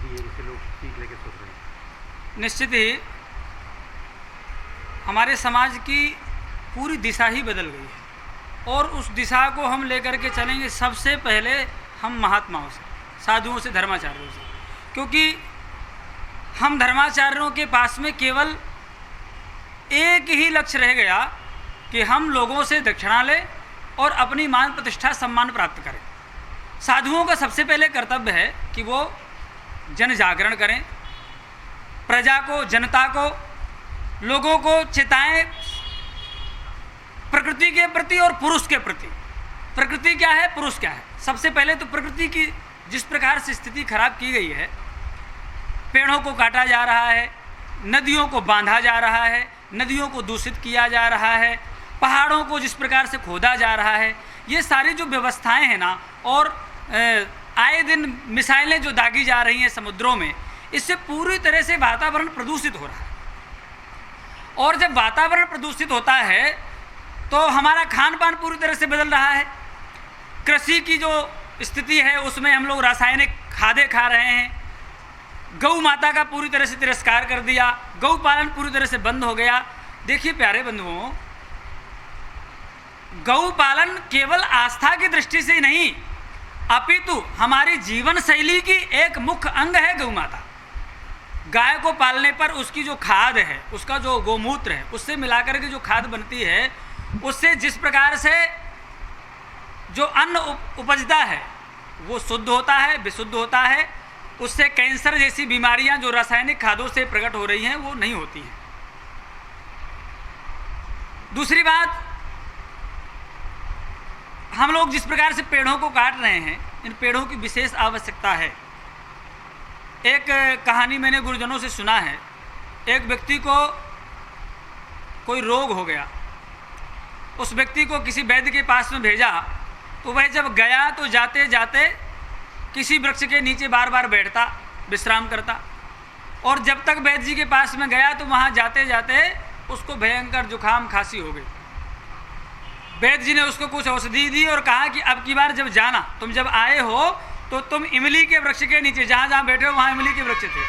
की है जिससे लोग सीख लेके सोच रहे हैं? निश्चित ही हमारे समाज की पूरी दिशा ही बदल गई है और उस दिशा को हम लेकर के चलेंगे सबसे पहले हम महात्माओं से, साधुओं से, धर्माचार्यों से, क्योंकि हम धर्माचार्यों के पास में केवल एक ही लक्ष्य रह गया कि हम लोगों से दक्षिणा लें और अपनी मान प्रतिष्ठा सम्मान प्राप्त करें। साधुओं का सबसे पहले कर्तव्य है कि वो जन जागरण करें, प्रजा को, जनता को, लोगों को चेताएं प्रकृति के प्रति और पुरुष के प्रति। प्रकृति क्या है, पुरुष क्या है। सबसे पहले तो प्रकृति की जिस प्रकार से स्थिति खराब की गई है, पेड़ों को काटा जा रहा है, नदियों को बांधा जा रहा है, नदियों को दूषित किया जा रहा है, पहाड़ों को जिस प्रकार से खोदा जा रहा है, ये सारी जो व्यवस्थाएं हैं ना, और आए दिन मिसाइलें जो दागी जा रही हैं समुद्रों में, इससे पूरी तरह से वातावरण प्रदूषित हो रहा है। और जब वातावरण प्रदूषित होता है तो हमारा खान पान पूरी तरह से बदल रहा है। कृषि की जो स्थिति है उसमें हम लोग रासायनिक खादें खा रहे हैं, गौ माता का पूरी तरह से तिरस्कार कर दिया, गौ पालन पूरी तरह से बंद हो गया। देखिए प्यारे बंधुओं, गौ पालन केवल आस्था की दृष्टि से ही नहीं, अपितु हमारी जीवन शैली की एक मुख्य अंग है गौ माता। गाय को पालने पर उसकी जो खाद है, उसका जो गोमूत्र है, उससे मिलाकर के जो खाद बनती है, उससे जिस प्रकार से जो अन्न उपजता है वो शुद्ध होता है, विशुद्ध होता है। उससे कैंसर जैसी बीमारियां जो रासायनिक खादों से प्रकट हो रही हैं वो नहीं होती हैं। दूसरी बात, हम लोग जिस प्रकार से पेड़ों को काट रहे हैं, इन पेड़ों की विशेष आवश्यकता है। एक कहानी मैंने गुरुजनों से सुना है, एक व्यक्ति को कोई रोग हो गया, उस व्यक्ति को किसी वैद्य के पास में भेजा, तो वह जब गया तो जाते जाते किसी वृक्ष के नीचे बार बार बैठता, विश्राम करता, और जब तक वैद्य जी के पास में गया तो वहाँ जाते जाते उसको भयंकर जुकाम खांसी हो गई। वैद्य जी ने उसको कुछ औषधि दी और कहा कि अब की बार जब जाना, तुम जब आए हो तो तुम इमली के वृक्ष के नीचे, जहाँ जहाँ बैठे हो वहाँ इमली के वृक्ष थे,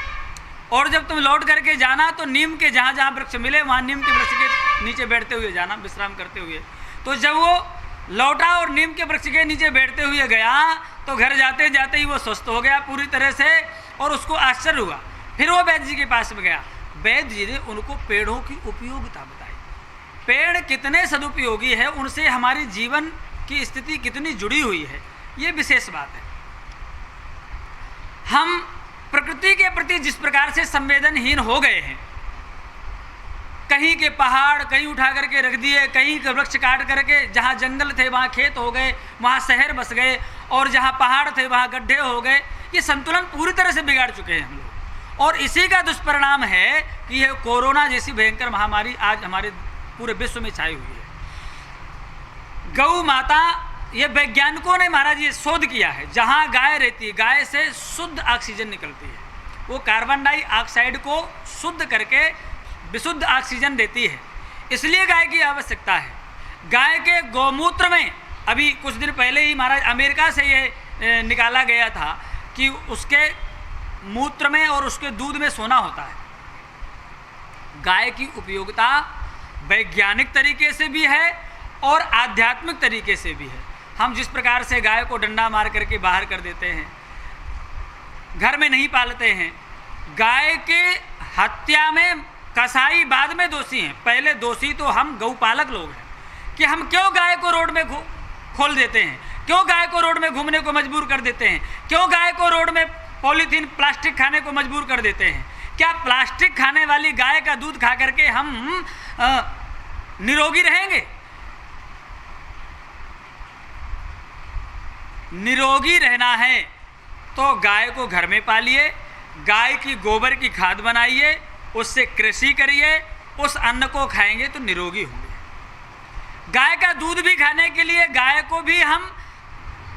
और जब तुम लौट करके जाना तो नीम के जहाँ जहाँ वृक्ष मिले वहाँ नीम के वृक्ष के नीचे बैठते हुए जाना, विश्राम करते हुए। तो जब वो लौटा और नीम के वृक्ष के नीचे बैठते हुए गया तो घर जाते जाते ही वो स्वस्थ हो गया पूरी तरह से, और उसको आश्चर्य हुआ। फिर वो वैद्य जी के पास में गया, वैद्य जी ने उनको पेड़ों की उपयोगिता बताई, पेड़ कितने सदुपयोगी है, उनसे हमारी जीवन की स्थिति कितनी जुड़ी हुई है, ये विशेष बात है। हम प्रकृति के प्रति जिस प्रकार से संवेदनहीन हो गए हैं, कहीं के पहाड़ कहीं उठा करके रख दिए, कहीं के वृक्ष काट करके, जहाँ जंगल थे वहाँ खेत हो गए, वहाँ शहर बस गए, और जहाँ पहाड़ थे वहाँ गड्ढे हो गए। ये संतुलन पूरी तरह से बिगाड़ चुके हैं हम लोग, और इसी का दुष्परिणाम है कि यह कोरोना जैसी भयंकर महामारी आज हमारे पूरे विश्व में छाई हुई है। गौ माता, ये वैज्ञानिकों ने महाराज ये शोध किया है, जहाँ गाय रहती है, गाय से शुद्ध ऑक्सीजन निकलती है, वो कार्बन डाइऑक्साइड को शुद्ध करके विशुद्ध ऑक्सीजन देती है, इसलिए गाय की आवश्यकता है। गाय के गौमूत्र में अभी कुछ दिन पहले ही महाराज अमेरिका से ये निकाला गया था कि उसके मूत्र में और उसके दूध में सोना होता है। गाय की उपयोगिता वैज्ञानिक तरीके से भी है और आध्यात्मिक तरीके से भी है। हम जिस प्रकार से गाय को डंडा मार करके बाहर कर देते हैं, घर में नहीं पालते हैं, गाय के हत्या में कसाई बाद में दोषी हैं, पहले दोषी तो हम गौपालक लोग हैं कि हम क्यों गाय को रोड में खोल देते हैं, क्यों गाय को रोड में घूमने को मजबूर कर देते हैं, क्यों गाय को रोड में पॉलीथीन प्लास्टिक खाने को मजबूर कर देते हैं। क्या प्लास्टिक खाने वाली गाय का दूध खा करके हम निरोगी रहेंगे? निरोगी रहना है तो गाय को घर में पालिए, गाय की गोबर की खाद बनाइए, उससे कृषि करिए, उस अन्न को खाएंगे तो निरोगी होंगे। गाय का दूध भी खाने के लिए गाय को भी हम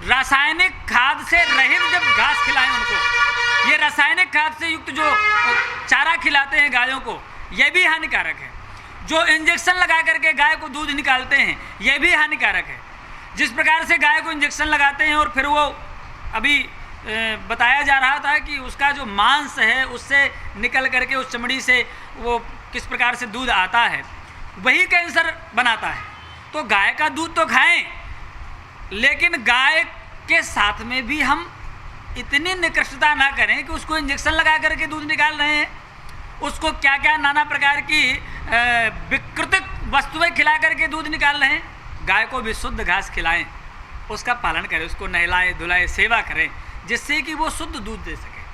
रासायनिक खाद से रहित जब घास खिलाएं उनको, ये रासायनिक खाद से युक्त जो चारा खिलाते हैं गायों को, ये भी हानिकारक है। जो इंजेक्शन लगा करके गाय को दूध निकालते हैं, ये भी हानिकारक है। जिस प्रकार से गाय को इंजेक्शन लगाते हैं और फिर वो अभी बताया जा रहा था कि उसका जो मांस है उससे निकल करके उस चमड़ी से वो किस प्रकार से दूध आता है, वही कैंसर बनाता है। तो गाय का दूध तो खाएं, लेकिन गाय के साथ में भी हम इतनी निकृष्टता ना करें कि उसको इंजेक्शन लगा करके दूध निकाल रहे हैं, उसको क्या क्या नाना प्रकार की विकृतिक वस्तुएं खिला करके दूध निकाल रहे हैं। गाय को भी शुद्ध घास खिलाएं, उसका पालन करें, उसको नहलाएं धुलाएं, सेवा करें, जिससे कि वो शुद्ध दूध दे सके।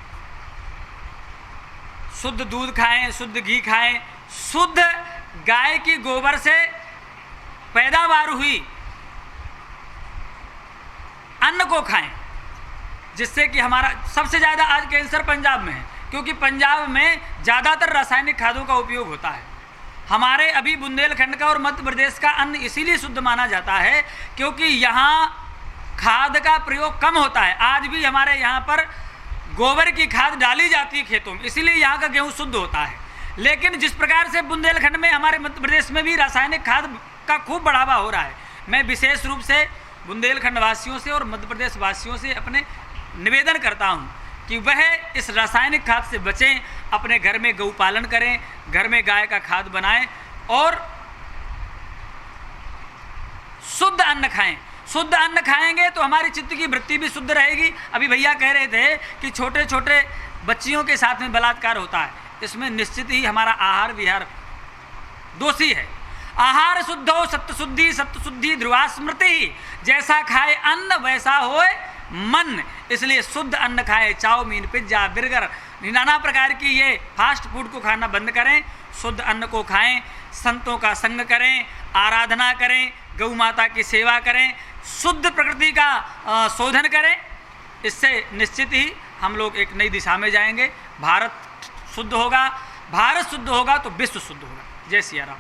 शुद्ध दूध खाएं, शुद्ध घी खाएं, शुद्ध गाय की गोबर से पैदावार हुई अन्न को खाएं, जिससे कि हमारा सबसे ज़्यादा आज कैंसर पंजाब में है, क्योंकि पंजाब में ज़्यादातर रासायनिक खादों का उपयोग होता है। हमारे अभी बुंदेलखंड का और मध्य प्रदेश का अन्न इसीलिए शुद्ध माना जाता है क्योंकि यहाँ खाद का प्रयोग कम होता है। आज भी हमारे यहाँ पर गोबर की खाद डाली जाती है खेतों में, इसीलिए यहाँ का गेहूँ शुद्ध होता है। लेकिन जिस प्रकार से बुंदेलखंड में, हमारे मध्य प्रदेश में भी रासायनिक खाद का खूब बढ़ावा हो रहा है, मैं विशेष रूप से बुंदेलखंड वासियों से और मध्य प्रदेश वासियों से अपने निवेदन करता हूँ कि वह इस रासायनिक खाद से बचें, अपने घर में गौपालन करें, घर में गाय का खाद बनाएं और शुद्ध अन्न खाएं। शुद्ध अन्न खाएंगे तो हमारी चित्त की वृत्ति भी शुद्ध रहेगी। अभी भैया कह रहे थे कि छोटे छोटे बच्चियों के साथ में बलात्कार होता है, इसमें निश्चित ही हमारा आहार विहार दोषी है। आहार शुद्धो सत्य शुद्धि, सत्य शुद्धि ध्रुवा स्मृति, जैसा खाए अन्न वैसा होए मन। इसलिए शुद्ध अन्न खाएं, चाउमीन, पिज्जा, बर्गर, नाना प्रकार की ये फास्ट फूड को खाना बंद करें, शुद्ध अन्न को खाएं, संतों का संग करें, आराधना करें, गौ माता की सेवा करें, शुद्ध प्रकृति का शोधन करें। इससे निश्चित ही हम लोग एक नई दिशा में जाएंगे। भारत शुद्ध होगा, भारत शुद्ध होगा तो विश्व शुद्ध होगा। जय सिया राम।